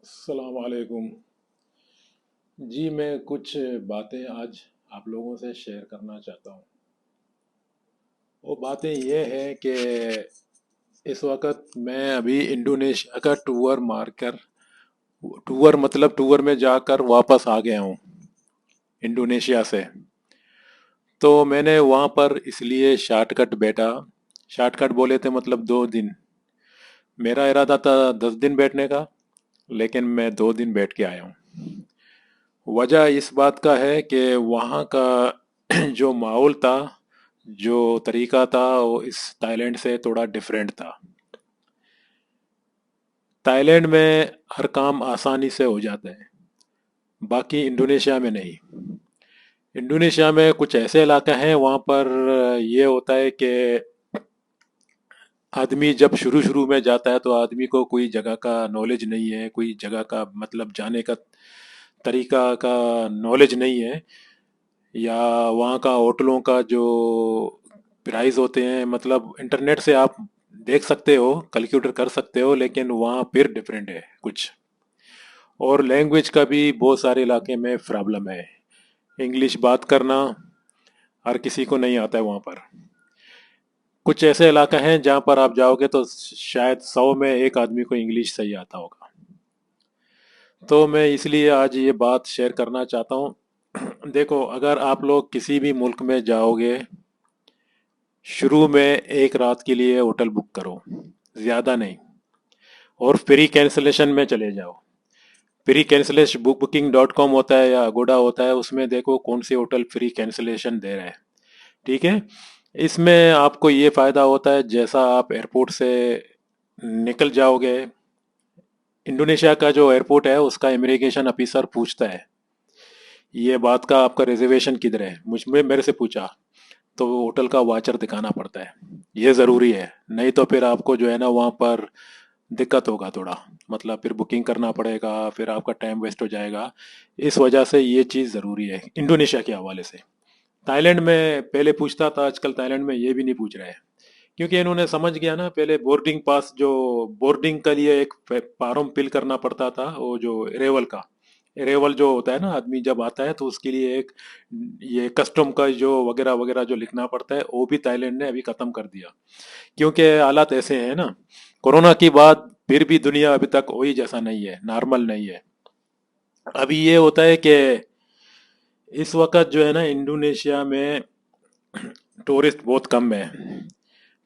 अस्सलाम वालेकुम। जी, मैं कुछ बातें आज आप लोगों से शेयर करना चाहता हूँ। वो बातें ये हैं कि इस वक्त मैं अभी इंडोनेशिया का टूर मारकर, टूर मतलब टूर में जाकर वापस आ गया हूँ इंडोनेशिया से। तो मैंने वहाँ पर इसलिए शॉर्टकट बैठा। शॉर्टकट बोले थे मतलब 2 दिन। मेरा इरादा था 10 दिन बैठने का, लेकिन मैं 2 दिन बैठ के आया हूँ। वजह इस बात का है कि वहाँ का जो माहौल था, जो तरीका था, वो इस ताइलैंड से थोड़ा डिफरेंट था। ताइलैंड में हर काम आसानी से हो जाता है, बाकी इंडोनेशिया में नहीं। इंडोनेशिया में कुछ ऐसे इलाके हैं वहाँ पर ये होता है कि आदमी जब शुरू शुरू में जाता है तो आदमी को कोई जगह का नॉलेज नहीं है, कोई जगह का मतलब जाने का तरीका का नॉलेज नहीं है, या वहाँ का होटलों का जो प्राइस होते हैं मतलब इंटरनेट से आप देख सकते हो, कैलकुलेटर कर सकते हो, लेकिन वहाँ फिर डिफरेंट है कुछ। और लैंग्वेज का भी बहुत सारे इलाके में प्रॉब्लम है। इंग्लिश बात करना हर किसी को नहीं आता है वहाँ पर। कुछ ऐसे इलाके हैं जहाँ पर आप जाओगे तो शायद 100 में 1 आदमी को इंग्लिश सही आता होगा। तो मैं इसलिए आज ये बात शेयर करना चाहता हूँ। देखो, अगर आप लोग किसी भी मुल्क में जाओगे, शुरू में एक रात के लिए होटल बुक करो, ज़्यादा नहीं, और फ्री कैंसिलेशन में चले जाओ। फ्री कैंसिलेशन बुकिंग.com होता है या अगोड़ा होता है, उसमें देखो कौन सी होटल फ्री कैंसिलेशन दे रहा है। ठीक है। इसमें आपको ये फ़ायदा होता है, जैसा आप एयरपोर्ट से निकल जाओगे, इंडोनेशिया का जो एयरपोर्ट है उसका इमिग्रेशन ऑफिसर पूछता है ये बात का, आपका रिजर्वेशन किधर है, मुझ में मेरे से पूछा। तो वो होटल का वाचर दिखाना पड़ता है। ये ज़रूरी है, नहीं तो फिर आपको जो है ना वहाँ पर दिक्कत होगा थोड़ा। मतलब फिर बुकिंग करना पड़ेगा, फिर आपका टाइम वेस्ट हो जाएगा। इस वजह से ये चीज़ ज़रूरी है इंडोनेशिया के हवाले से। थाईलैंड में पहले पूछता था, आजकल थाईलैंड में ये भी नहीं पूछ रहे हैं, क्योंकि इन्होंने समझ गया ना। पहले बोर्डिंग पास, जो बोर्डिंग के लिए एक फॉर्म फिल करना पड़ता था, वो जो रेवल का, रेवल जो होता है ना, आदमी जब आता है तो उसके लिए एक ये कस्टम का जो वगैरह वगैरह जो लिखना पड़ता है, वो भी थाईलैंड ने अभी खत्म कर दिया। क्योंकि हालात ऐसे हैं ना, कोरोना की बाद फिर भी दुनिया अभी तक वही जैसा नहीं है, नॉर्मल नहीं है। अभी ये होता है कि इस वक्त जो है ना इंडोनेशिया में टूरिस्ट बहुत कम है,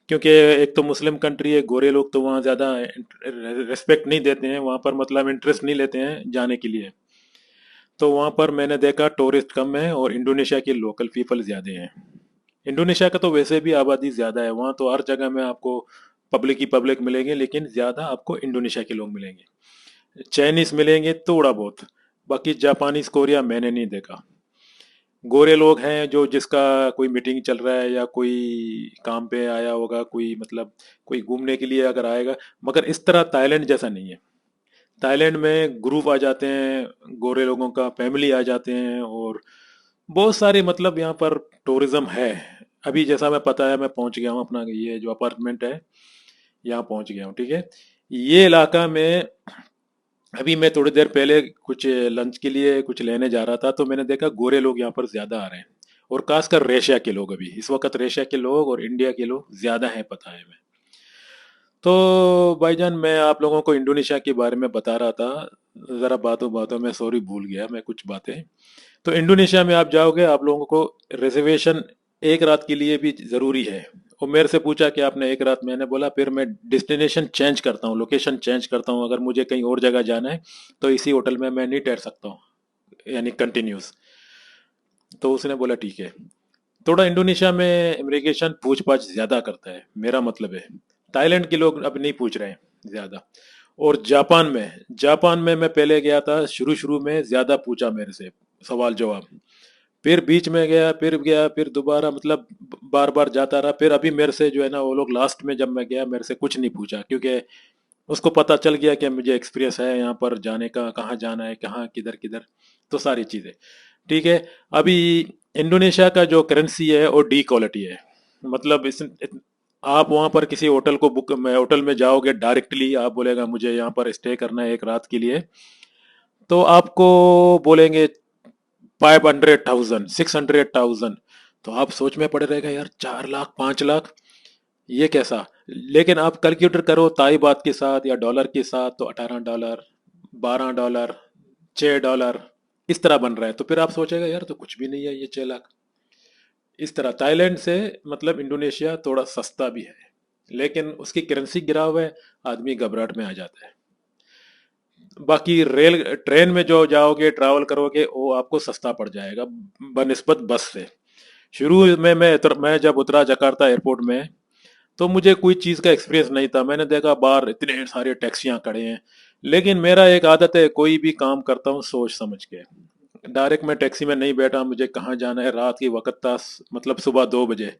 क्योंकि एक तो मुस्लिम कंट्री है, गोरे लोग तो वहाँ ज़्यादा रिस्पेक्ट नहीं देते हैं वहाँ पर, मतलब इंटरेस्ट नहीं लेते हैं जाने के लिए। तो वहाँ पर मैंने देखा टूरिस्ट कम है और इंडोनेशिया के लोकल पीपल ज़्यादा हैं। इंडोनेशिया का तो वैसे भी आबादी ज़्यादा है, वहाँ तो हर जगह में आपको पब्लिक ही पब्लिक मिलेंगे, लेकिन ज़्यादा आपको इंडोनेशिया के लोग मिलेंगे। चाइनीज़ मिलेंगे थोड़ा बहुत, बाकी जापानीज़ कोरिया मैंने नहीं देखा। गोरे लोग हैं जो, जिसका कोई मीटिंग चल रहा है या कोई काम पे आया होगा, कोई मतलब कोई घूमने के लिए अगर आएगा। मगर इस तरह थाईलैंड जैसा नहीं है। थाईलैंड में ग्रुप आ जाते हैं, गोरे लोगों का फैमिली आ जाते हैं, और बहुत सारे मतलब यहाँ पर टूरिज्म है। अभी जैसा मैं पता है, मैं पहुंच गया हूँ अपना ये जो अपार्टमेंट है, यहाँ पहुंच गया हूँ। ठीक है। ये इलाका में अभी मैं थोड़ी देर पहले कुछ लंच के लिए कुछ लेने जा रहा था, तो मैंने देखा गोरे लोग यहाँ पर ज्यादा आ रहे हैं, और खासकर रशिया के लोग। अभी इस वक्त रशिया के लोग और इंडिया के लोग ज्यादा हैं, पता है मैं। तो भाईजान, मैं आप लोगों को इंडोनेशिया के बारे में बता रहा था। ज़रा बातों बातों में सॉरी भूल गया मैं कुछ बातें। तो इंडोनेशिया में आप जाओगे, आप लोगों को रिजर्वेशन एक रात के लिए भी ज़रूरी है। वो मेरे से पूछा कि आपने एक रात, मैंने बोला फिर मैं डेस्टिनेशन चेंज करता हूँ, लोकेशन चेंज करता हूँ, अगर मुझे कहीं और जगह जाना है तो इसी होटल में मैं नहीं ठहर सकता हूँ, यानी कंटिन्यूस। तो उसने बोला ठीक है। थोड़ा इंडोनेशिया में इमिग्रेशन पूछ पाछ ज़्यादा करता है, मेरा मतलब है। थाईलैंड के लोग अब नहीं पूछ रहे हैं ज़्यादा। और जापान में मैं पहले गया था, शुरू शुरू में ज़्यादा पूछा मेरे से सवाल जवाब। फिर बीच में गया, फिर गया, फिर दोबारा, मतलब बार बार जाता रहा। फिर अभी मेरे से जो है ना, वो लोग लास्ट में जब मैं गया मेरे से कुछ नहीं पूछा, क्योंकि उसको पता चल गया कि मुझे एक्सपीरियंस है यहाँ पर जाने का, कहाँ जाना है, कहाँ किधर किधर, तो सारी चीज़ें ठीक है। अभी इंडोनेशिया का जो करेंसी है वो डी क्वालिटी है। मतलब इस आप वहाँ पर किसी होटल को बुक में होटल में जाओगे डायरेक्टली, आप बोलेगा मुझे यहाँ पर स्टे करना है एक रात के लिए, तो आपको बोलेंगे 500,000 600,000। तो आप सोच में पड़े रहेगा यार, 4 लाख 5 लाख, ये कैसा। लेकिन आप कैलकुलेटर करो ताई बात के साथ या डॉलर के साथ, तो $18, $12, $6 इस तरह बन रहा है। तो फिर आप सोचेगा यार तो कुछ भी नहीं है ये 6 लाख। इस तरह थाईलैंड से मतलब इंडोनेशिया थोड़ा सस्ता भी है, लेकिन उसकी करेंसी गिरा हुआ है, आदमी घबराहट में आ जाता है। बाकी रेल ट्रेन में जो जाओगे ट्रैवल करोगे वो आपको सस्ता पड़ जाएगा बनिस्बत बस से। शुरू में मैं जब उतरा जकार्ता एयरपोर्ट में, तो मुझे कोई चीज़ का एक्सपीरियंस नहीं था। मैंने देखा बाहर इतने सारे टैक्सियां खड़े हैं, लेकिन मेरा एक आदत है, कोई भी काम करता हूँ सोच समझ के। डायरेक्ट मैं टैक्सी में नहीं बैठा, मुझे कहाँ जाना है, रात की वक्त था, मतलब सुबह 2 बजे।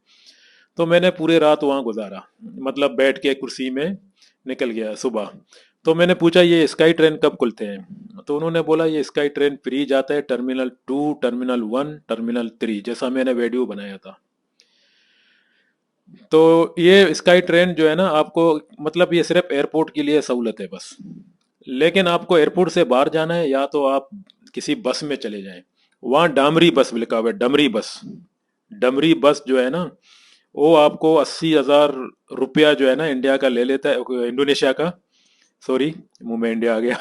तो मैंने पूरे रात वहाँ गुजारा, मतलब बैठ के कुर्सी में निकल गया सुबह। तो मैंने पूछा ये स्काई ट्रेन कब खुलते हैं, तो उन्होंने बोला ये स्काई ट्रेन फ्री जाता है टर्मिनल 2, टर्मिनल 1, टर्मिनल 3, जैसा मैंने वीडियो बनाया था। तो ये स्काई ट्रेन जो है ना आपको, मतलब ये सिर्फ एयरपोर्ट के लिए सहूलत है बस। लेकिन आपको एयरपोर्ट से बाहर जाना है या तो आप किसी बस में चले जाएं। वहाँ डामरी बस लिखा हुआ है, डमरी बस। डमरी बस जो है ना, वो आपको 80,000 रुपया जो है ना इंडिया का ले लेता है, इंडोनेशिया का। सॉरी, मुंह में इंडिया आ गया।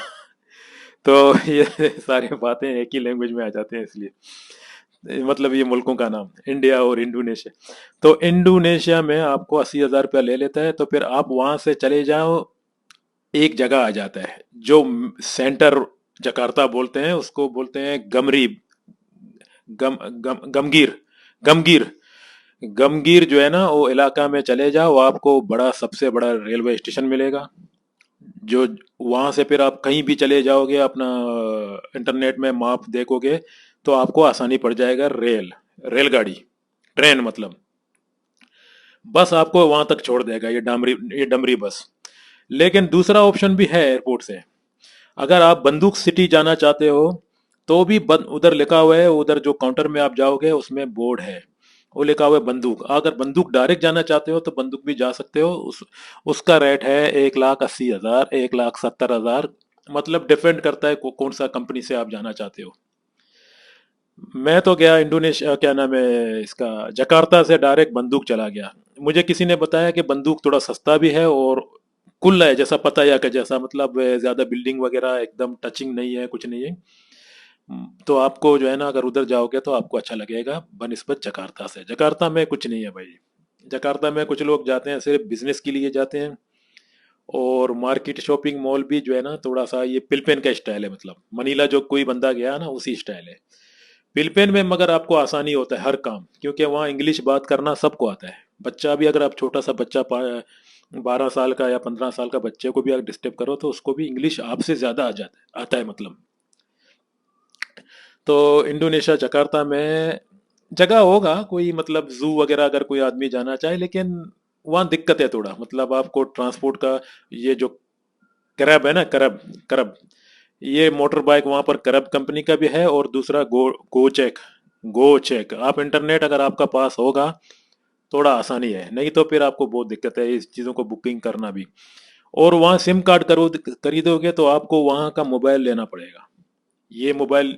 तो ये सारी बातें एक ही लैंग्वेज में आ जाते हैं इसलिए, मतलब ये मुल्कों का नाम इंडिया और इंडोनेशिया। तो इंडोनेशिया में आपको 80,000 रुपया ले लेता है, तो फिर आप वहां से चले जाओ, एक जगह आ जाता है जो सेंटर जकार्ता बोलते हैं, उसको बोलते हैं गमरी, गमगीर, गमगीर। गमगीर जो है ना वो इलाका में चले जाओ, आपको बड़ा सबसे बड़ा रेलवे स्टेशन मिलेगा। जो वहां से फिर आप कहीं भी चले जाओगे, अपना इंटरनेट में मैप देखोगे तो आपको आसानी पड़ जाएगा। रेलगाड़ी, ट्रेन मतलब, बस आपको वहां तक छोड़ देगा ये डमरी बस। लेकिन दूसरा ऑप्शन भी है एयरपोर्ट से। अगर आप बंदूक सिटी जाना चाहते हो, तो भी उधर लिखा हुआ है, उधर जो काउंटर में आप जाओगे उसमें बोर्ड है, वो लिखा हुआ है बंदूक। अगर बंदूक डायरेक्ट जाना चाहते हो तो बंदूक भी जा सकते हो। उसका रेट है 1,80,000, 1,70,000। मतलब डिपेंड करता है कौन सा कंपनी से आप जाना चाहते हो। मैं तो गया इंडोनेशिया, क्या नाम है इसका, जकार्ता से डायरेक्ट बंदूक चला गया। मुझे किसी ने बताया कि बंदूक थोड़ा सस्ता भी है और खुला है, जैसा पताया का जैसा, मतलब ज्यादा बिल्डिंग वगैरह एकदम टचिंग नहीं है, कुछ नहीं है। तो आपको जो है ना अगर उधर जाओगे तो आपको अच्छा लगेगा बनिस्बत जकार्ता से। जकार्ता में कुछ नहीं है भाई। जकार्ता में कुछ लोग जाते हैं सिर्फ बिजनेस के लिए जाते हैं। और मार्केट शॉपिंग मॉल भी जो है ना थोड़ा सा ये फिलिपीन का स्टाइल है, मतलब मनीला जो कोई बंदा गया ना उसी स्टाइल है फिलिपीन में। मगर आपको आसानी होता है हर काम, क्योंकि वहाँ इंग्लिश बात करना सबको आता है। बच्चा भी, अगर आप छोटा सा बच्चा 12 साल का या 15 साल का बच्चे को भी अगर डिस्टर्ब करो तो उसको भी इंग्लिश आपसे ज्यादा आता है मतलब। तो इंडोनेशिया जकार्ता में जगह होगा कोई, मतलब जू वगैरह अगर कोई आदमी जाना चाहे, लेकिन वहाँ दिक्कत है थोड़ा, मतलब आपको ट्रांसपोर्ट का, ये जो करब है ना, करब, करब, ये मोटर बाइक वहाँ पर करब कंपनी का भी है। और दूसरा गोचेक, गोचेक। आप इंटरनेट अगर आपका पास होगा, थोड़ा आसानी है, नहीं तो फिर आपको बहुत दिक्कत है इस चीज़ों को बुकिंग करना भी। और वहाँ सिम कार्ड करो खरीदोगे तो आपको वहाँ का मोबाइल लेना पड़ेगा। ये मोबाइल,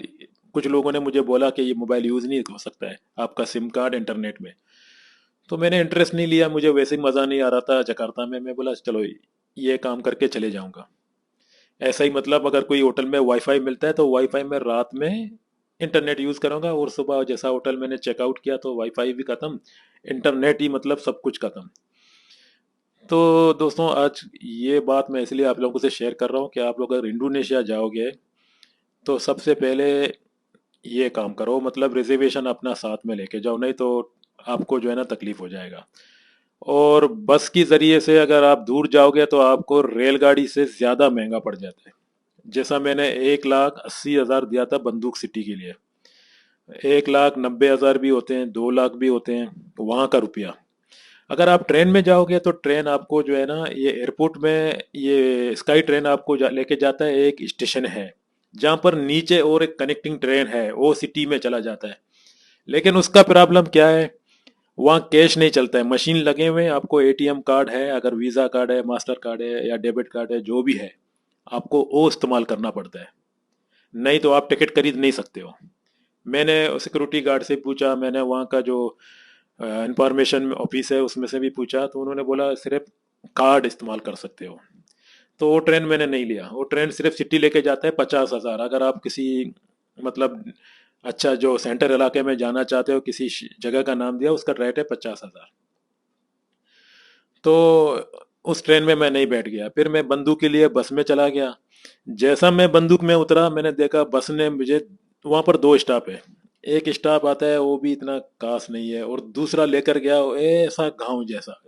कुछ लोगों ने मुझे बोला कि ये मोबाइल यूज़ नहीं हो सकता है आपका सिम कार्ड इंटरनेट में। तो मैंने इंटरेस्ट नहीं लिया, मुझे वैसे ही मज़ा नहीं आ रहा था जकार्ता में। मैं बोला चलो ये काम करके चले जाऊंगा। ऐसा ही, मतलब अगर कोई होटल में वाईफाई मिलता है तो वाईफाई में रात में इंटरनेट यूज़ करूंगा, और सुबह जैसा होटल मैंने चेकआउट किया तो वाईफाई भी ख़त्म, इंटरनेट ही मतलब सब कुछ ख़त्म। तो दोस्तों आज ये बात मैं इसलिए आप लोगों से शेयर कर रहा हूँ कि आप लोग अगर इंडोनेशिया जाओगे तो सबसे पहले ये काम करो, मतलब रिजर्वेशन अपना साथ में लेके जाओ, नहीं तो आपको जो है ना तकलीफ हो जाएगा। और बस की ज़रिए से अगर आप दूर जाओगे तो आपको रेलगाड़ी से ज़्यादा महंगा पड़ जाता है। जैसा मैंने 1,80,000 दिया था बंदूक सिटी के लिए, 1,90,000 भी होते हैं, 2 लाख भी होते हैं वहाँ का रुपया। अगर आप ट्रेन में जाओगे तो ट्रेन आपको जो है ना ये एयरपोर्ट में, ये स्काई ट्रेन आपको लेके जाता है, एक स्टेशन है जहाँ पर नीचे और एक कनेक्टिंग ट्रेन है, वो सिटी में चला जाता है। लेकिन उसका प्रॉब्लम क्या है, वहाँ कैश नहीं चलता है, मशीन लगे हुए हैं, आपको एटीएम कार्ड है, अगर वीज़ा कार्ड है, मास्टर कार्ड है या डेबिट कार्ड है, जो भी है, आपको वो इस्तेमाल करना पड़ता है, नहीं तो आप टिकट खरीद नहीं सकते हो। मैंने सिक्योरिटी गार्ड से पूछा, मैंने वहाँ का जो इंफॉर्मेशन ऑफिस है उसमें से भी पूछा, तो उन्होंने बोला सिर्फ कार्ड इस्तेमाल कर सकते हो। तो वो ट्रेन मैंने नहीं लिया, वो ट्रेन सिर्फ सिटी लेके जाता है 50,000, अगर आप किसी मतलब अच्छा जो सेंटर इलाके में जाना चाहते हो, किसी जगह का नाम दिया, उसका रेट है 50,000। तो उस ट्रेन में मैं नहीं बैठ गया, फिर मैं बंदूक के लिए बस में चला गया। जैसा मैं बंदूक में उतरा, मैंने देखा बस ने मुझे, वहाँ पर दो स्टॉप है, एक स्टॉप आता है वो भी इतना खास नहीं है, और दूसरा लेकर गया वो ऐसा गांव जैसा,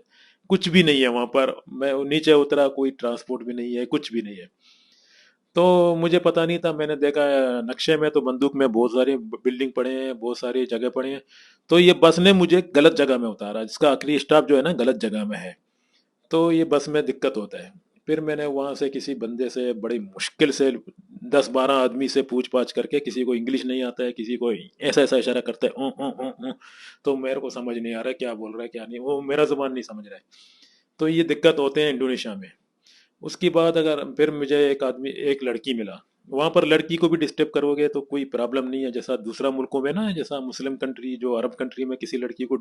कुछ भी नहीं है वहाँ पर। मैं नीचे उतरा, कोई ट्रांसपोर्ट भी नहीं है, कुछ भी नहीं है। तो मुझे पता नहीं था, मैंने देखा नक्शे में तो बंदूक में बहुत सारी बिल्डिंग पड़े हैं, बहुत सारी जगह पड़े हैं। तो ये बस ने मुझे गलत जगह में उतारा, जिसका आखिरी स्टॉप जो है ना गलत जगह में है। तो ये बस में दिक्कत होता है। फिर मैंने वहाँ से किसी बंदे से बड़ी मुश्किल से 10-12 आदमी से पूछ पाछ करके, किसी को इंग्लिश नहीं आता है, किसी को ऐसा ऐसा इशारा करता है तो मेरे को समझ नहीं आ रहा है क्या बोल रहा है क्या नहीं, वो मेरा जुबान नहीं समझ रहा है। तो ये दिक्कत होते हैं इंडोनेशिया में। उसके बाद अगर फिर मुझे एक आदमी, एक लड़की मिला। वहां पर लड़की को भी डिस्टर्ब करोगे तो कोई प्रॉब्लम नहीं है, जैसा दूसरा मुल्कों में ना, जैसा मुस्लिम कंट्री जो अरब कंट्री में किसी लड़की को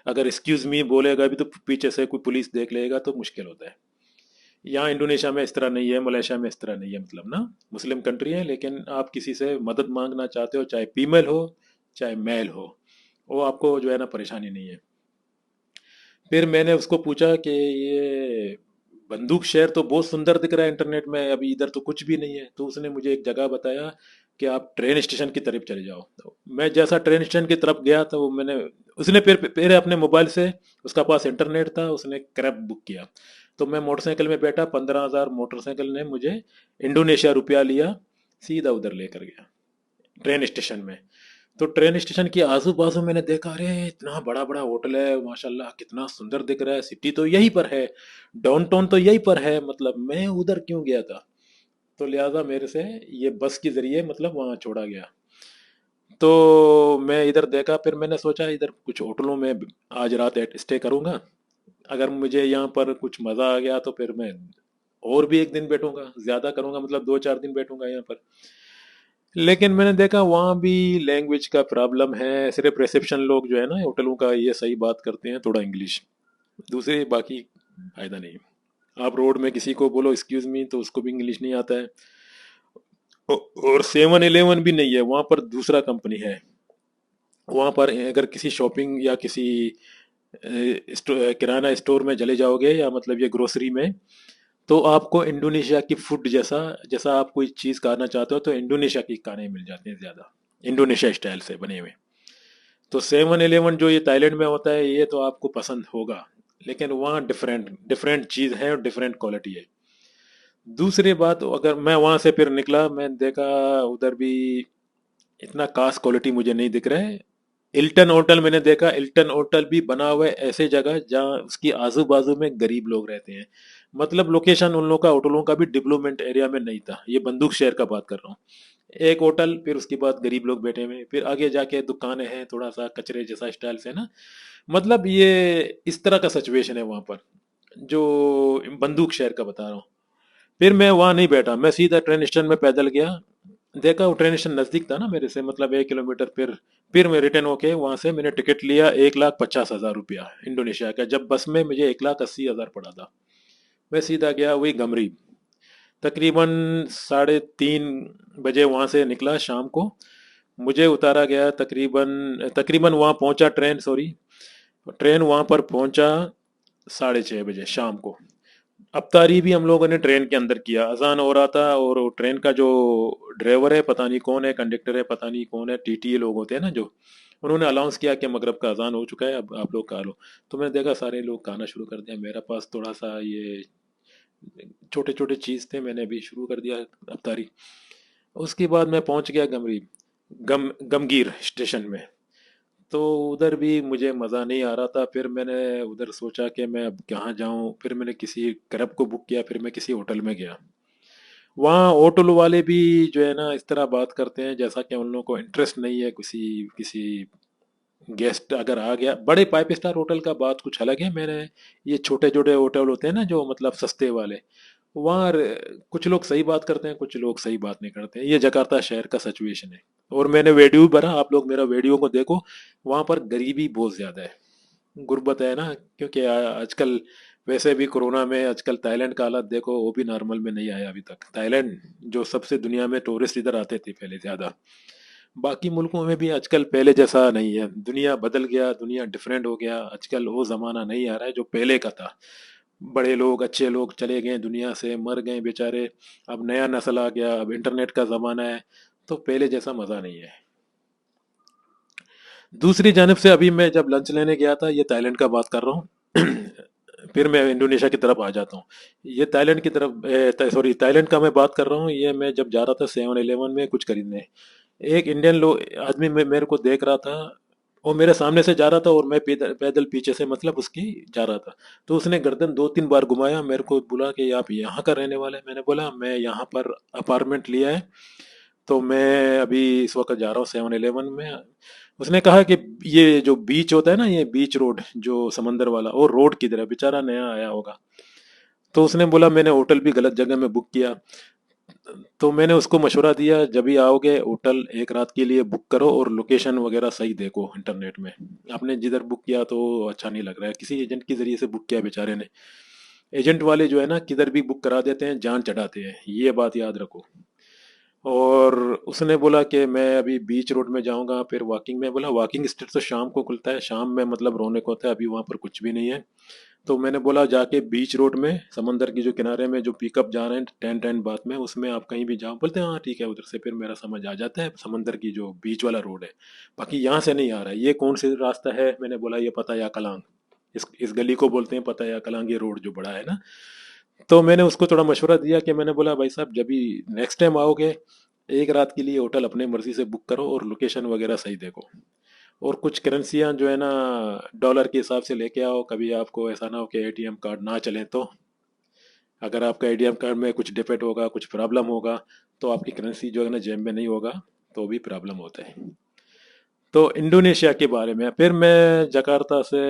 अगर एक्सक्यूज मी बोलेगा भी तो पीछे से कोई पुलिस देख लेगा तो मुश्किल होता है। यहाँ इंडोनेशिया में इस तरह नहीं है, मलेशिया में इस तरह नहीं है, मतलब ना मुस्लिम कंट्री है, लेकिन आप किसी से मदद मांगना चाहते हो, चाहे फीमेल हो चाहे मेल हो, वो आपको जो है ना परेशानी नहीं है। फिर मैंने उसको पूछा कि ये बंदूक शहर तो बहुत सुंदर दिख रहा है इंटरनेट में, अभी इधर तो कुछ भी नहीं है। तो उसने मुझे एक जगह बताया कि आप ट्रेन स्टेशन की तरफ चले जाओ। तो मैं जैसा ट्रेन स्टेशन की तरफ गया तो मैंने, उसने फिर फिर अपने मोबाइल से, उसका पास इंटरनेट था, उसने कैब बुक किया। तो मैं मोटरसाइकिल में बैठा, 15,000 मोटरसाइकिल ने मुझे इंडोनेशिया रुपया लिया, सीधा उधर लेकर गया ट्रेन स्टेशन में। तो ट्रेन स्टेशन के आजू बाजू मैंने देखा, अरे इतना बड़ा बड़ा होटल है, माशाल्लाह कितना सुंदर दिख रहा है, सिटी तो यहीं पर है, डाउनटाउन तो यहीं पर है, मतलब मैं उधर क्यों गया था। तो लिहाजा मेरे से ये बस के जरिए मतलब वहाँ छोड़ा गया। तो मैं इधर देखा, फिर मैंने सोचा इधर कुछ होटलों में आज रात स्टे करूंगा। अगर मुझे यहाँ पर कुछ मज़ा आ गया तो फिर मैं और भी एक दिन बैठूंगा, ज़्यादा करूंगा, मतलब 2-4 दिन बैठूंगा यहाँ पर। लेकिन मैंने देखा वहाँ भी लैंग्वेज का प्रॉब्लम है, सिर्फ रिसेप्शन लोग जो है ना होटलों का ये सही बात करते हैं थोड़ा इंग्लिश, दूसरे बाकी फायदा नहीं। आप रोड में किसी को बोलो एक्सक्यूज मी तो उसको भी इंग्लिश नहीं आता है। और 7-Eleven भी नहीं है वहाँ पर, दूसरा कंपनी है। वहाँ पर अगर किसी शॉपिंग या किसी किराना स्टोर में चले जाओगे, या मतलब ये ग्रोसरी में, तो आपको इंडोनेशिया की फूड जैसा, जैसा आप कोई चीज़ खाना चाहते हो तो इंडोनेशिया की खाने मिल जाते हैं ज़्यादा, इंडोनेशिया स्टाइल से बने हुए। तो 7-Eleven जो ये थाईलैंड में होता है ये तो आपको पसंद होगा, लेकिन वहाँ डिफरेंट डिफरेंट चीज़ है और डिफरेंट क्वालिटी है। दूसरी बात, अगर मैं वहाँ से फिर निकला, मैं देखा उधर भी इतना खास क्वालिटी मुझे नहीं दिख रहा है। इल्टन होटल मैंने देखा, इल्टन होटल भी बना हुआ है ऐसे जगह जहाँ उसकी आजू बाजू में गरीब लोग रहते हैं, मतलब लोकेशन उन लोगों का होटलों का भी डेवलपमेंट एरिया में नहीं था, ये बंदूक शहर का बात कर रहा हूँ। एक होटल, फिर उसके बाद गरीब लोग बैठे हुए, फिर आगे जाके दुकानें हैं थोड़ा सा कचरे जैसा स्टाइल से ना, मतलब ये इस तरह का सिचुएशन है वहां पर, जो बंदूक शहर का बता रहा हूँ। फिर मैं वहां नहीं बैठा, मैं सीधा ट्रेन स्टेशन में पैदल गया। देखा वो ट्रेन स्टेशन नजदीक था ना मेरे से, मतलब 1 किलोमीटर। फिर मैं रिटर्न होके वहां से मैंने टिकट लिया, 1,50,000 रुपया इंडोनेशिया का, जब बस में मुझे 1,80,000 पड़ा था। मैं सीधा गया वही गमरी, तकरीबन 3:30 बजे वहां से निकला शाम को। मुझे उतारा गया तकरीबन तकरीबन वहां पहुंचा ट्रेन, सॉरी, ट्रेन वहां पर पहुंचा 6:30 बजे शाम को। अफ्तारी भी हम लोगों ने ट्रेन के अंदर किया, अजान हो रहा था, और वो ट्रेन का जो ड्राइवर है पता नहीं कौन है, कंडक्टर है पता नहीं कौन है, टीटीए लोग होते हैं ना जो, उन्होंने अनाउंस किया कि मगरब का अजान हो चुका है, अब आप लोग खा लो। तो मैंने देखा सारे लोग खाना शुरू कर दिया, मेरा पास थोड़ा सा ये छोटे छोटे चीज़ थे, मैंने भी शुरू कर दिया अफ्तारी। उसके बाद मैं पहुंच गया गमरी, गमगीर स्टेशन में। तो उधर भी मुझे मज़ा नहीं आ रहा था, फिर मैंने उधर सोचा कि मैं अब कहाँ जाऊँ, फिर मैंने किसी कैब को बुक किया, फिर मैं किसी होटल में गया। वहाँ होटल वाले भी जो है ना इस तरह बात करते हैं जैसा कि उन लोगों को इंटरेस्ट नहीं है किसी किसी गेस्ट अगर आ गया, बड़े 5 स्टार होटल का बात कुछ अलग है। मैंने ये छोटे छोटे होटल होते हैं ना जो मतलब सस्ते वाले, वहाँ कुछ लोग सही बात करते हैं, कुछ लोग सही बात नहीं करते हैं। ये जकार्ता शहर का सिचुएशन है। और मैंने वीडियो भरा, आप लोग मेरा वीडियो को देखो, वहाँ पर गरीबी बहुत ज़्यादा है, गुर्बत है ना। क्योंकि आजकल वैसे भी कोरोना में आजकल थाईलैंड का हालत देखो, वो भी नॉर्मल में नहीं आया अभी तक। थाईलैंड जो सबसे दुनिया में टूरिस्ट इधर आते थे पहले ज़्यादा, बाकी मुल्कों में भी आजकल पहले जैसा नहीं है। दुनिया बदल गया, दुनिया डिफरेंट हो गया। आजकल वो ज़माना नहीं आ रहा है जो पहले का था। बड़े लोग अच्छे लोग चले गए दुनिया से, मर गए बेचारे। अब नया नस्ल आ गया, अब इंटरनेट का ज़माना है, तो पहले जैसा मज़ा नहीं है। दूसरी जानब से अभी मैं जब लंच लेने गया था, ये थाईलैंड का बात कर रहा हूँ फिर मैं इंडोनेशिया की तरफ आ जाता हूँ। ये थाईलैंड की तरफ, सॉरी थाईलैंड का मैं बात कर रहा हूँ। ये मैं जब जा रहा था 7-Eleven में कुछ खरीदने, एक इंडियन लोग आदमी मेरे को देख रहा था। वो मेरे सामने से जा रहा था और मैं पैदल पैदल पीछे से मतलब उसकी जा रहा था। तो उसने गर्दन 2-3 बार घुमाया, मेरे को बोला कि आप यहाँ का रहने वाले हैं? मैंने बोला मैं यहाँ पर अपार्टमेंट लिया है, तो मैं अभी इस वक्त जा रहा हूँ 7-Eleven में। उसने कहा कि ये जो बीच होता है ना, ये बीच रोड जो समंदर वाला, वो रोड किधर है? बेचारा नया आया होगा। तो उसने बोला मैंने होटल भी गलत जगह में बुक किया। तो मैंने उसको मशवरा दिया, जब भी आओगे होटल एक रात के लिए बुक करो और लोकेशन वगैरह सही देखो इंटरनेट में। आपने जिधर बुक किया तो अच्छा नहीं लग रहा है, किसी एजेंट के जरिए से बुक किया बेचारे ने। एजेंट वाले जो है ना, किधर भी बुक करा देते हैं, जान चढ़ाते हैं, ये बात याद रखो। और उसने बोला कि मैं अभी बीच रोड में जाऊंगा, फिर वॉकिंग में। बोला वॉकिंग स्ट्रीट तो शाम को खुलता है, शाम में मतलब रौनक होता है, अभी वहां पर कुछ भी नहीं है। तो मैंने बोला जाके बीच रोड में समंदर की जो किनारे में जो पिकअप जा रहे हैं 10-10 बात में, उसमें आप कहीं भी जाओ। बोलते हैं हाँ ठीक है, उधर से फिर मेरा समझ आ जाता है समंदर की जो बीच वाला रोड है। बाकी यहाँ से नहीं आ रहा है। ये कौन सी रास्ता है? मैंने बोला ये पता या कलांग, इस गली को बोलते हैं पता या कलांग, ये रोड जो बड़ा है ना। तो मैंने उसको थोड़ा मशवरा दिया कि मैंने बोला भाई साहब जब भी नेक्स्ट टाइम आओगे, एक रात के लिए होटल अपने मर्जी से बुक करो और लोकेशन वगैरह सही देखो। और कुछ करेंसियां जो है ना, डॉलर के हिसाब से लेके आओ। कभी आपको ऐसा ना हो कि एटीएम कार्ड ना चले तो, अगर आपका एटीएम कार्ड में कुछ डिफेक्ट होगा, कुछ प्रॉब्लम होगा, तो आपकी करेंसी जो है ना जेब में नहीं होगा, तो भी प्रॉब्लम होता है। तो इंडोनेशिया के बारे में फिर मैं जकार्ता से,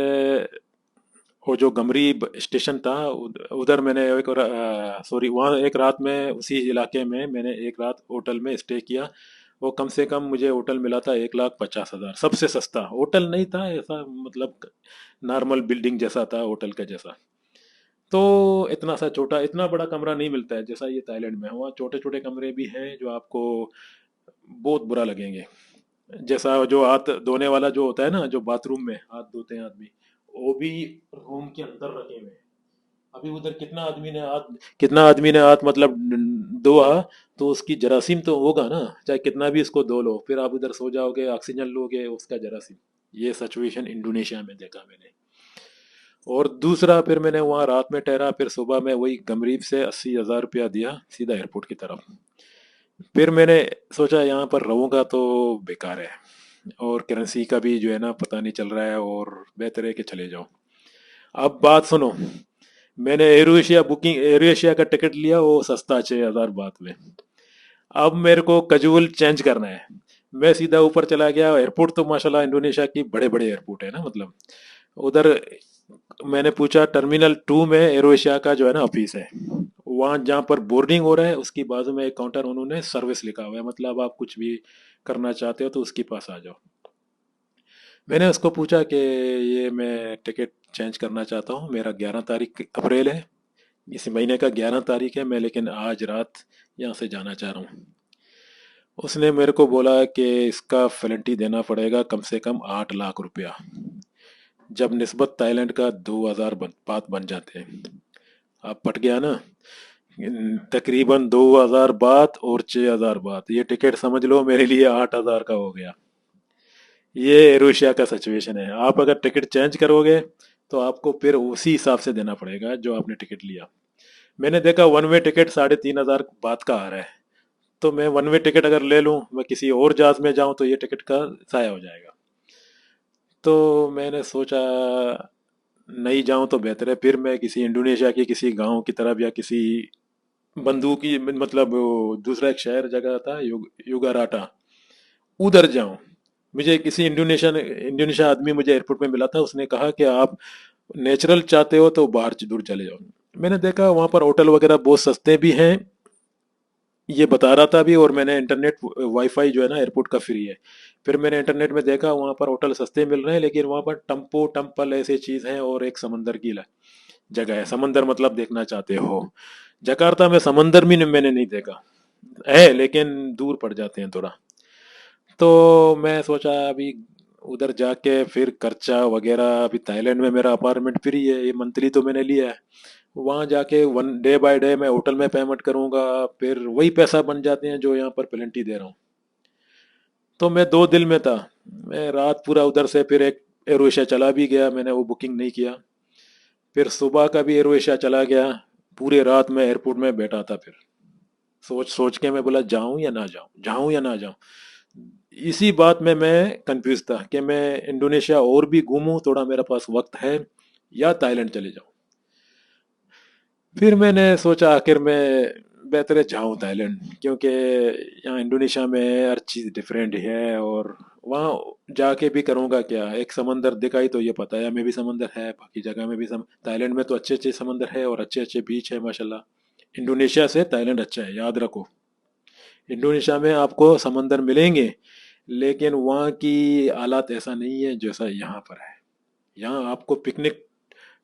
वो जो गमरी स्टेशन था, उधर मैंने एक, सॉरी वहाँ एक रात में उसी इलाके में मैंने एक रात होटल में स्टे किया। वो कम से कम मुझे होटल मिला था 1,50,000, सबसे सस्ता होटल। नहीं था ऐसा मतलब, नॉर्मल बिल्डिंग जैसा था होटल का जैसा। तो इतना सा छोटा, इतना बड़ा कमरा नहीं मिलता है जैसा ये थाईलैंड में है। वहाँ छोटे छोटे कमरे भी हैं जो आपको बहुत बुरा लगेंगे। जैसा जो हाथ धोने वाला जो होता है ना, जो बाथरूम में हाथ धोते हैं आदमी, वो भी रूम के अंदर रखे हुए हैं। अभी उधर कितना आदमी ने हाथ मतलब धोआ, तो उसकी जरासीम तो होगा ना, चाहे कितना भी इसको धो लो, फिर आप उधर सो जाओगे, ऑक्सीजन लोगे, उसका जरासीम। ये सिचुएशन इंडोनेशिया में देखा मैंने। और दूसरा फिर मैंने वहाँ रात में ठहरा, फिर सुबह में वही गमरीब से 80,000 रुपया दिया सीधा एयरपोर्ट की तरफ। फिर मैंने सोचा यहाँ पर रहूँगा तो बेकार है, और करेंसी का भी जो है ना पता नहीं चल रहा है, और बेहतर है कि चले जाओ। अब बात सुनो, मैंने एरो एशिया का टिकट लिया, वो सस्ता 6,000 बात में। अब मेरे को कजूल चेंज करना है। मैं सीधा ऊपर चला गया। एयरपोर्ट तो माशाल्लाह इंडोनेशिया की बड़े बड़े एयरपोर्ट है ना, मतलब उधर मैंने पूछा टर्मिनल 2 में एरो एशिया का जो है ना ऑफिस है। वहाँ जहाँ पर बोर्डिंग हो रहा है उसकी बाजू में एक काउंटर, उन्होंने सर्विस लिखा हुआ है, मतलब आप कुछ भी करना चाहते हो तो उसके पास आ जाओ। मैंने उसको पूछा कि ये मैं टिकट चेंज करना चाहता हूँ, मेरा 11 तारीख अप्रैल है, इस महीने का 11 तारीख है मैं, लेकिन आज रात यहाँ से जाना चाह रहा हूँ। उसने मेरे को बोला कि इसका फेलेंटी देना पड़ेगा कम से कम 8 लाख रुपया, जब निस्बत थाईलैंड का 2,000 बात बन जाते हैं। आप पट गया ना, तकरीबन 2,000 बात और 6,000 बात, ये टिकट समझ लो मेरे लिए 8,000 का हो गया। ये एरोशिया का सिचुएशन है। आप अगर टिकट चेंज करोगे तो आपको फिर उसी हिसाब से देना पड़ेगा जो आपने टिकट लिया। मैंने देखा 1 वे टिकट 3,500 बात का आ रहा है, तो मैं 1 वे टिकट अगर ले लूं, मैं किसी और जहाज में जाऊं, तो ये टिकट का ज़ाया हो जाएगा। तो मैंने सोचा नहीं जाऊं तो बेहतर है। फिर मैं किसी इंडोनेशिया के किसी गांव की तरफ, या किसी बंदू की मतलब वो दूसरा एक शहर जगह था युगाराटा, उधर जाऊं। मुझे किसी इंडोनेशियन इंडोनेशिया आदमी मुझे एयरपोर्ट में मिला था, उसने कहा कि आप नेचुरल चाहते हो तो बाहर दूर चले जाओ। मैंने देखा वहाँ पर होटल वगैरह बहुत सस्ते भी हैं, ये बता रहा था अभी, और मैंने इंटरनेट वाईफाई जो है ना एयरपोर्ट का फ्री है। फिर मैंने इंटरनेट में देखा वहाँ पर होटल सस्ते मिल रहे हैं, लेकिन वहाँ पर टम्पो टम्पल ऐसी चीज़ है, और एक समंदर की जगह है। समंदर मतलब देखना चाहते हो, जकार्ता में समंदर भी मैंने नहीं देखा है, लेकिन दूर पड़ जाते हैं थोड़ा। तो मैं सोचा अभी उधर जाके फिर खर्चा वगैरह, अभी थाईलैंड में मेरा अपार्टमेंट फ्री है, ये मंथली तो मैंने लिया है। वहाँ जाके वन डे बाय डे मैं होटल में पेमेंट करूंगा, फिर वही पैसा बन जाते हैं जो यहाँ पर प्लेंटी दे रहा हूँ। तो मैं 2 दिन में था, मैं रात पूरा उधर से फिर एक एरो एशिया चला भी गया, मैंने वो बुकिंग नहीं किया। फिर सुबह का भी एरो एशिया चला गया, पूरे रात में एयरपोर्ट में बैठा था। फिर सोच सोच के मैं बोला जाऊं या ना जाऊं, जाऊं या ना जाऊं। इसी बात में मैं कंफ्यूज था कि मैं इंडोनेशिया और भी घूमूं, थोड़ा मेरे पास वक्त है, या थाईलैंड चले जाऊं। फिर मैंने सोचा आखिर मैं बेहतर है जाऊं थाईलैंड, क्योंकि यहाँ इंडोनेशिया में हर चीज़ डिफरेंट है, और वहाँ जाके भी करूँगा क्या, एक समंदर दिखाई तो ये पता है, में भी समंदर है, बाकी जगह में भी थाईलैंड में तो अच्छे अच्छे समंदर है और अच्छे अच्छे बीच है माशाल्लाह। इंडोनेशिया से थाईलैंड अच्छा है, याद रखो। इंडोनेशिया में आपको समंदर मिलेंगे, लेकिन वहाँ की हालात ऐसा नहीं है जैसा यहाँ पर है। यहाँ आपको पिकनिक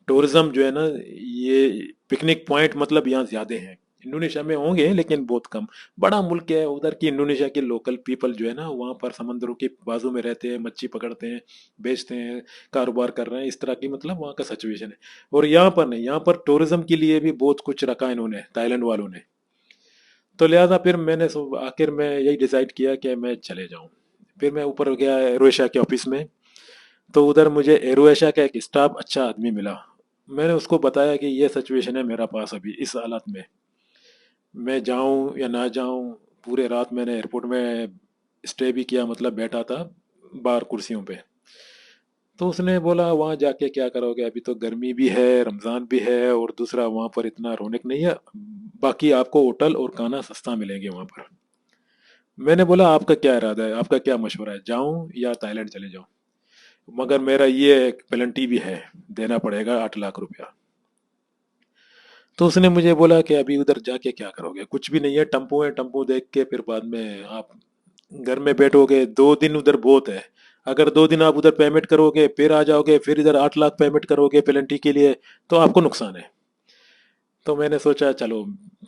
टूरिज्म जो है ना, ये पिकनिक पॉइंट मतलब यहाँ ज्यादा हैं। इंडोनेशिया में होंगे लेकिन बहुत कम। बड़ा मुल्क है उधर की, इंडोनेशिया के लोकल पीपल जो है ना वहाँ पर समंदरों के बाजू में रहते हैं, मच्छी पकड़ते हैं, बेचते हैं, कारोबार कर रहे हैं, इस तरह की मतलब वहाँ का सिचुएशन है। और यहाँ पर नहीं, यहाँ पर टूरिज्म के लिए भी बहुत कुछ रखा है इन्होंने, थाईलैंड वालों ने। तो लिहाजा फिर मैंने आखिर में यही डिसाइड किया कि मैं चले जाऊँ। फिर मैं ऊपर गया एरो एशिया के ऑफिस में, तो उधर मुझे एरो एशिया का एक स्टाफ अच्छा आदमी मिला। मैंने उसको बताया कि ये सिचुएशन है मेरा पास अभी इस हालत में, मैं जाऊं या ना जाऊं। पूरे रात मैंने एयरपोर्ट में स्टे भी किया, मतलब बैठा था बाहर कुर्सियों पे। तो उसने बोला वहाँ जाके क्या करोगे, अभी तो गर्मी भी है, रमज़ान भी है, और दूसरा वहाँ पर इतना रौनक नहीं है, बाकी आपको होटल और खाना सस्ता मिलेंगे वहाँ पर। मैंने बोला आपका क्या इरादा है, आपका क्या मशवरा है, जाऊं या थाईलैंड चले जाऊं? मगर मेरा ये एक पेनल्टी भी है, देना पड़ेगा 8 लाख रुपया। तो उसने मुझे बोला कि अभी उधर जाके क्या करोगे, कुछ भी नहीं है, टम्पू है, टम्पू देख के फिर बाद में आप घर में बैठोगे। 2 दिन उधर बहुत है, अगर 2 दिन आप उधर पेमेंट करोगे फिर आ जाओगे, फिर इधर 8 लाख पेमेंट करोगे पेनल्टी के लिए, तो आपको नुकसान है। तो मैंने सोचा चलो,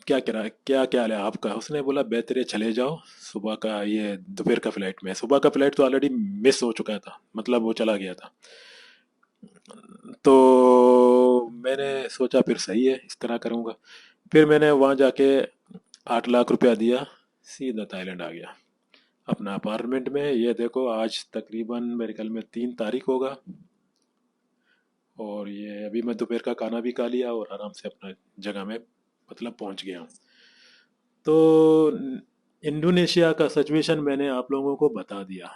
क्या किराया क्या क्या है आपका? उसने बोला बेहतर है चले जाओ, सुबह का ये दोपहर का फ्लाइट में, सुबह का फ्लाइट तो ऑलरेडी मिस हो चुका था, मतलब वो चला गया था। तो मैंने सोचा फिर सही है, इस तरह करूँगा। फिर मैंने वहाँ जाके 8 लाख रुपया दिया, सीधा थाईलैंड आ गया अपना अपार्टमेंट में। ये देखो आज तकरीबन मेरे ख्याल में 3 तारीख होगा, और ये अभी मैं दोपहर का खाना भी खा लिया और आराम से अपना जगह में मतलब पहुंच गया हूँ। तो इंडोनेशिया का सिचुएशन मैंने आप लोगों को बता दिया।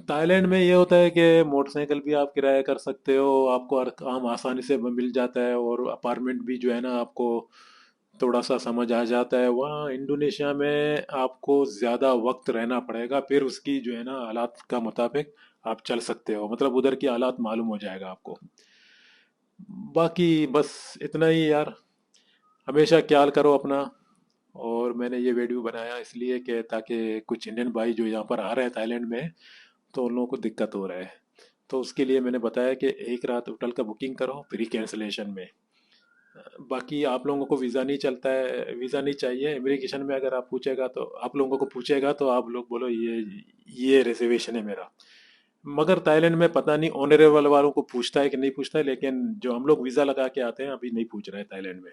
थाईलैंड में ये होता है कि मोटरसाइकिल भी आप किराया कर सकते हो, आपको हर काम आसानी से मिल जाता है, और अपार्टमेंट भी जो है ना आपको थोड़ा सा समझ आ जाता है। वहाँ इंडोनेशिया में आपको ज़्यादा वक्त रहना पड़ेगा, फिर उसकी जो है ना हालात का मुताबिक आप चल सकते हो, मतलब उधर की हालात मालूम हो जाएगा आपको। बाकी बस इतना ही यार, हमेशा ख्याल करो अपना। और मैंने ये वीडियो बनाया इसलिए कि ताकि कुछ इंडियन भाई जो यहाँ पर आ रहे हैं थाईलैंड में, तो उन लोगों को दिक्कत हो रहा है। तो उसके लिए मैंने बताया कि एक रात होटल का बुकिंग करो फ्री कैंसिलेशन में। बाकी आप लोगों को वीज़ा नहीं चलता है, वीज़ा नहीं चाहिए इमिग्रेशन में, अगर आप पूछेगा तो आप लोगों को पूछेगा तो आप लोग बोलो ये रिजर्वेशन है मेरा। मगर थाईलैंड में पता नहीं ऑनरेबल वालों को पूछता है कि नहीं पूछता है, लेकिन जो हम लोग वीज़ा लगा के आते हैं अभी नहीं पूछ रहे हैं थाईलैंड में।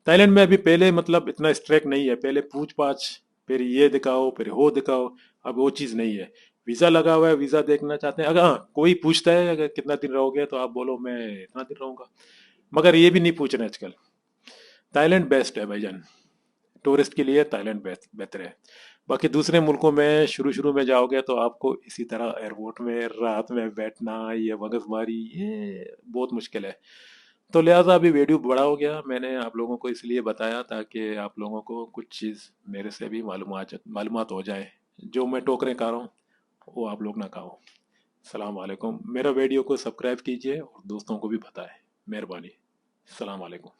थाईलैंड में अभी पहले मतलब इतना स्ट्रिक्ट नहीं है, पहले पूछ पाछ, फिर ये दिखाओ फिर वो दिखाओ, अब वो चीज़ नहीं है। वीज़ा लगा हुआ है, वीज़ा देखना चाहते हैं, अगर हाँ कोई पूछता है अगर कितना दिन रहोगे तो आप बोलो मैं इतना दिन रहूंगा, मगर ये भी नहीं पूछ रहे आजकल। थाईलैंड बेस्ट है भाईजान, टूरिस्ट के लिए थाईलैंड बेस्ट बेहतर है। बाकी दूसरे मुल्कों में शुरू शुरू में जाओगे तो आपको इसी तरह एयरपोर्ट में रात में बैठना, ये मगजमारी, ये बहुत मुश्किल है। तो लिहाजा अभी वीडियो बड़ा हो गया, मैंने आप लोगों को इसलिए बताया ताकि आप लोगों को कुछ चीज़ मेरे से भी मालूमात हो जाए। जो मैं टोकरे खा रहा हूँ वो आप लोग ना खाओ। सलाम वालेकुम। मेरा वीडियो को सब्सक्राइब कीजिए और दोस्तों को भी बताएं। मेहरबानी। सलाम वालेकुम।